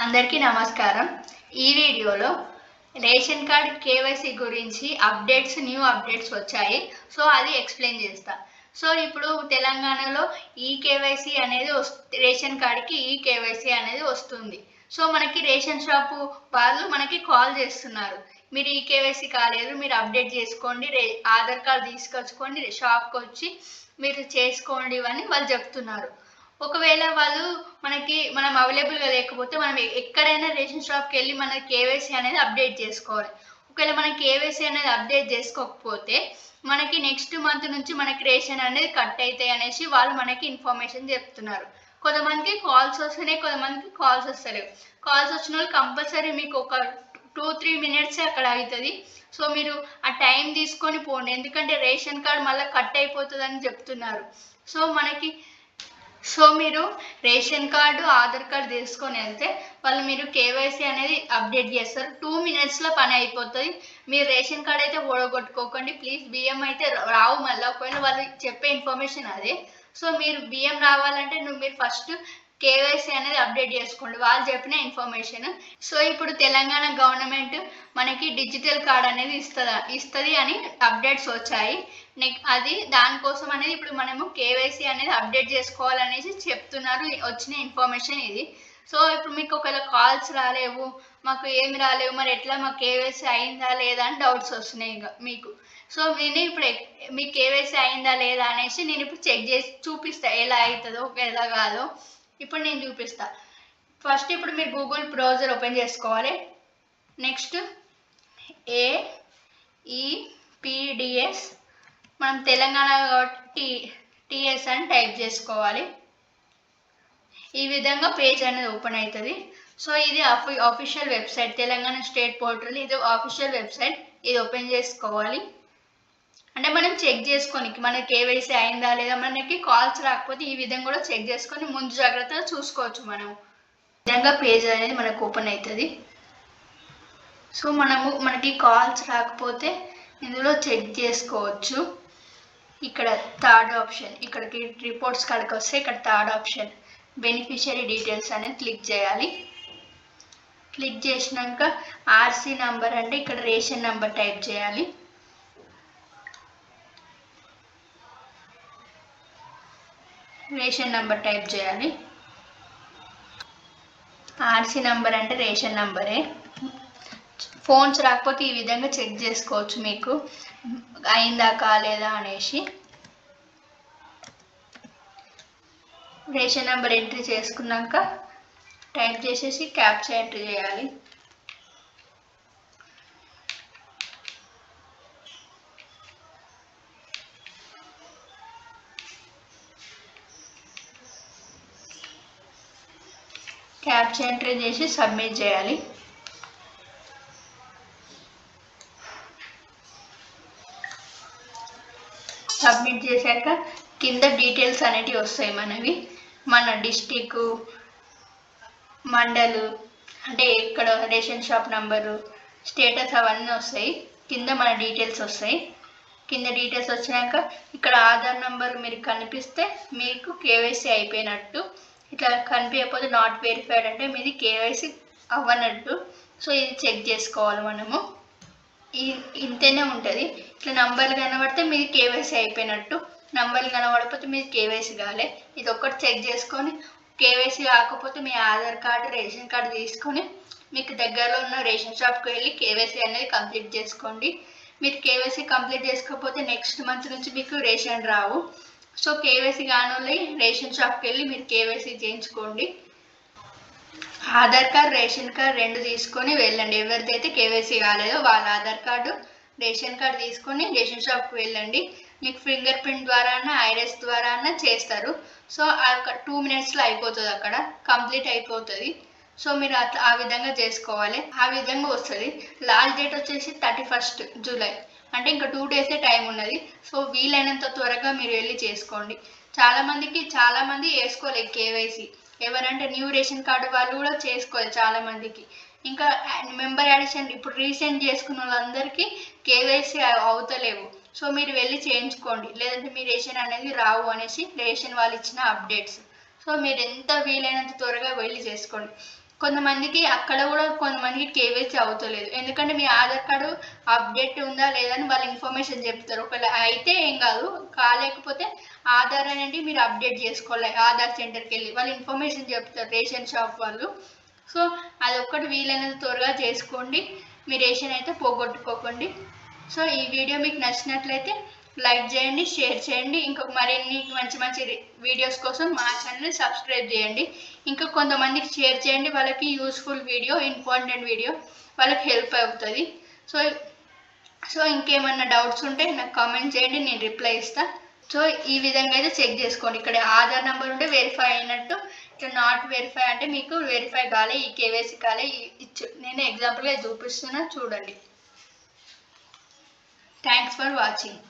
అందరికీ నమస్కారం. ఈ వీడియోలో రేషన్ కార్డ్ కేవైసీ గురించి న్యూ అప్డేట్స్ వచ్చాయి. సో అది ఎక్స్ప్లెయిన్ చేస్తా. సో ఇప్పుడు తెలంగాణలో ఈ కేవైసీ అనేది రేషన్ కార్డ్కి ఈ కేవైసీ అనేది వస్తుంది. సో మనకి రేషన్ షాపు వాళ్ళు మనకి కాల్ చేస్తున్నారు. మీరు ఈ కేవైసీ కాలేదు, మీరు అప్డేట్ చేసుకోండి, ఆధార్ కార్డ్ తీసుకొచ్చుకోండి, షాప్కి వచ్చి మీరు చేసుకోండి అని వాళ్ళు చెప్తున్నారు. ఒకవేళ వాళ్ళు మనం అవైలబుల్గా లేకపోతే మనం ఎక్కడైనా రేషన్ షాప్కి వెళ్ళి మన కేవైసీ అనేది అప్డేట్ చేసుకోవాలి. ఒకవేళ మన కేవైసీ అనేది అప్డేట్ చేసుకోకపోతే మనకి నెక్స్ట్ మంత్ నుంచి మనకి రేషన్ అనేది కట్ అవుతాయి అనేసి వాళ్ళు మనకి ఇన్ఫర్మేషన్ చెప్తున్నారు. కొంతమందికి కాల్స్ వస్తున్నాయి, కొంతమందికి కాల్స్ వస్తలేవు. కాల్స్ వచ్చిన వాళ్ళు కంపల్సరీ మీకు ఒక 2-3 మినిట్స్ అక్కడ అవుతుంది. సో మీరు ఆ టైం తీసుకొని పోండి, ఎందుకంటే రేషన్ కార్డ్ మళ్ళీ కట్ అయిపోతుంది అని చెప్తున్నారు. సో మీరు రేషన్ కార్డు, ఆధార్ కార్డు తీసుకొని వెళ్తే వాళ్ళు మీరు కేవైసీ అనేది అప్డేట్ చేస్తారు. 2 మినిట్స్లో పని అయిపోతుంది. మీరు రేషన్ కార్డ్ అయితే ఓడగొట్టుకోకండి ప్లీజ్. బియ్యం అయితే రావు మళ్ళీ, ఒకవేళ వాళ్ళు చెప్పే ఇన్ఫర్మేషన్ అదే. సో మీరు బియ్యం రావాలంటే మీరు ఫస్ట్ కేవైసీ అనేది అప్డేట్ చేసుకోండి, వాళ్ళు చెప్పిన ఇన్ఫర్మేషన్. సో ఇప్పుడు తెలంగాణ గవర్నమెంట్ మనకి డిజిటల్ కార్డ్ అనేది ఇస్తుంది అని అప్డేట్స్ వచ్చాయి. దానికోసం అనేది ఇప్పుడు మనము కేవైసీ అనేది అప్డేట్ చేసుకోవాలనేసి చెప్తున్నారు. వచ్చిన ఇన్ఫర్మేషన్ ఇది. సో ఇప్పుడు మీకు ఒకవేళ కాల్స్ రాలేవు, మాకు ఏమి రాలేవు, మరి ఎట్లా మాకు కేవైసీ అయిందా లేదా అని డౌట్స్ వస్తున్నాయి మీకు. సో నేను ఇప్పుడు మీ కేవైసీ అయిందా లేదా అనేసి నేను ఇప్పుడు చెక్ చేసి చూపిస్తా, ఎలా అవుతుందో ఎలా కాదో ఇప్పుడు నేను చూపిస్తా. ఫస్ట్ ఇప్పుడు మీరు గూగుల్ బ్రౌజర్ ఓపెన్ చేసుకోవాలి. నెక్స్ట్ AEPDS, మనం తెలంగాణ TS అని టైప్ చేసుకోవాలి. ఈ విధంగా పేజ్ అనేది ఓపెన్ అవుతుంది. సో ఇది official website, Telangana state portal, ఇది ఆఫీషియల్ వెబ్సైట్. ఇది ఓపెన్ చేసుకోవాలి. అంటే మనం చెక్ చేసుకొని మన కేవైసీ అయిందా లేదా, మనకి కాల్స్ రాకపోతే ఈ విధంగా కూడా చెక్ చేసుకొని ముందు జాగ్రత్తగా చూసుకోవచ్చు. మనం ఈ విధంగా పేజ్ అనేది మనకు ఓపెన్ అవుతుంది. సో మనకి కాల్స్ రాకపోతే ఇందులో చెక్ చేసుకోవచ్చు. ఇక్కడ థర్డ్ ఆప్షన్, ఇక్కడికి రిపోర్ట్స్ కాడికి వస్తే ఇక్కడ థర్డ్ ఆప్షన్ బెనిఫిషియరీ డీటెయిల్స్ అనేది క్లిక్ చేయాలి. క్లిక్ చేసినాక RC నంబర్ అంటే ఇక్కడ రేషన్ నంబర్ టైప్ చేయాలి. రేషన్ నంబర్ టైప్ చేయాలి. RC నంబర్ అంటే రేషన్ నంబరే. ఫోన్స్ రాకపోతే ఈ విధంగా చెక్ చేసుకోవచ్చు మీకు అయిందా కాలేదా అనేసి. రేషన్ నంబర్ ఎంట్రీ చేసుకున్నాక టైప్ చేసేసి క్యాప్చా ఎంట్రీ చేయాలి. క్యాప్చా ఎంట్రీ చేసి సబ్మిట్ చేయాలి. సబ్మిట్ చేశాక కింద డీటెయిల్స్ అనేటివి వస్తాయి మనవి. మన డిస్టిక్, మండలు, అంటే ఇక్కడ రేషన్ షాప్ నంబరు, స్టేటస్ అవన్నీ వస్తాయి. కింద మన డీటెయిల్స్ వస్తాయి. కింద డీటెయిల్స్ వచ్చినాక ఇక్కడ ఆధార్ నంబర్ మీరు కనిపిస్తే మీకు కేవైసీ అయిపోయినట్టు. ఇట్లా కనిపించకపోతే నాట్ వెరిఫైడ్ అంటే మీది కేవైసీ అవ్వనట్టు. సో ఇది చెక్ చేసుకోవాలి మనము. ఇంతనే ఉంటుంది. ఇట్లా నంబర్లు కనబడితే మీది కేవైసీ అయిపోయినట్టు, నంబర్లు కనబడకపోతే మీది కేవైసీ కాలే. ఇది ఒక్కటి చెక్ చేసుకొని కేవైసీ కాకపోతే మీ ఆధార్ కార్డు, రేషన్ కార్డు తీసుకొని మీకు దగ్గరలో ఉన్న రేషన్ షాప్కి వెళ్ళి కేవైసీ అనేది కంప్లీట్ చేసుకోండి. మీరు కేవైసీ కంప్లీట్ చేసుకోకపోతే నెక్స్ట్ మంత్ నుంచి మీకు రేషన్ రావు. సో కేవైసీ కాని రేషన్ షాప్కి వెళ్ళి మీరు కేవైసీ చేయించుకోండి. ఆధార్ కార్డ్, రేషన్ కార్డ్ 2 తీసుకొని వెళ్ళండి. ఎవరిదైతే కేవైసీ కాలేదో వాళ్ళ ఆధార్ కార్డు, రేషన్ కార్డు తీసుకొని రేషన్ షాప్కి వెళ్ళండి. మీకు ఫింగర్ ప్రింట్ ద్వారా ఐరిస్ ద్వారా చేస్తారు. సో 2 మినిట్స్లో అయిపోతుంది, అక్కడ కంప్లీట్ అయిపోతుంది. సో మీరు ఆ విధంగా చేసుకోవాలి. ఆ విధంగా వస్తుంది. లాస్ట్ డేట్ వచ్చేసి 31 జూలై, అంటే ఇంకా 2 డేసే టైం ఉన్నది. సో వీలైనంత త్వరగా మీరు వెళ్ళి చేసుకోండి. చాలామంది వేసుకోలేదు కేవైసీ. ఎవరంటే న్యూ రేషన్ కార్డు వాళ్ళు కూడా చేసుకోలేదు చాలామందికి. ఇంకా మెంబర్ యాడిషన్ ఇప్పుడు రీసెంట్ చేసుకున్న వాళ్ళందరికీ కేవైసీ అవుతలేవు. సో మీరు వెళ్ళి చేయించుకోండి, లేదంటే మీ రేషన్ అనేది రావు అనేసి రేషన్ వాళ్ళు ఇచ్చిన అప్డేట్స్. సో మీరు ఎంత వీలైనంత త్వరగా వెళ్ళి చేసుకోండి. కొంతమందికి అక్కడ కూడా కొంతమందికి కేవైసీ అవుతలేదు, ఎందుకంటే మీ ఆధార్ కార్డు అప్డేట్ ఉందా లేదా అని వాళ్ళు ఇన్ఫర్మేషన్ చెప్తారు. ఒకవేళ అయితే ఏం కాదు, కాలేకపోతే ఆధార్ అనేది మీరు అప్డేట్ చేసుకోవాలి. ఆధార్ సెంటర్కి వెళ్ళి వాళ్ళు ఇన్ఫర్మేషన్ చెప్తారు, రేషన్ షాప్ వాళ్ళు. సో అదొక్కటి వీలైనంత త్వరగా చేసుకోండి, మీ రేషన్ అయితే పోగొట్టుకోకండి. సో ఈ వీడియో మీకు నచ్చినట్లయితే లైక్ చేయండి, షేర్ చేయండి. ఇంకొక మరిన్ని మంచి మంచి వీడియోస్ కోసం మా ఛానల్ని సబ్స్క్రైబ్ చేయండి. ఇంకా కొంతమందికి షేర్ చేయండి, వాళ్ళకి యూస్ఫుల్ వీడియో, ఇంపార్టెంట్ వీడియో, వాళ్ళకి హెల్ప్ అవుతుంది. సో సో ఇంకేమన్నా డౌట్స్ ఉంటే నాకు కామెంట్ చేయండి, నేను రిప్లై ఇస్తాను. సో ఈ విధంగా అయితే చెక్ చేసుకోండి. ఇక్కడ ఆధార్ నెంబర్ ఉంటే వెరిఫై అయినట్టు, ఇక్కడ నాట్ వెరిఫై అంటే మీకు వెరిఫై కాలే, ఈ కేవైసీ కాలే ఇచ్చు. నేను ఎగ్జాంపుల్గా చూపిస్తున్నా, చూడండి. Thanks for watching.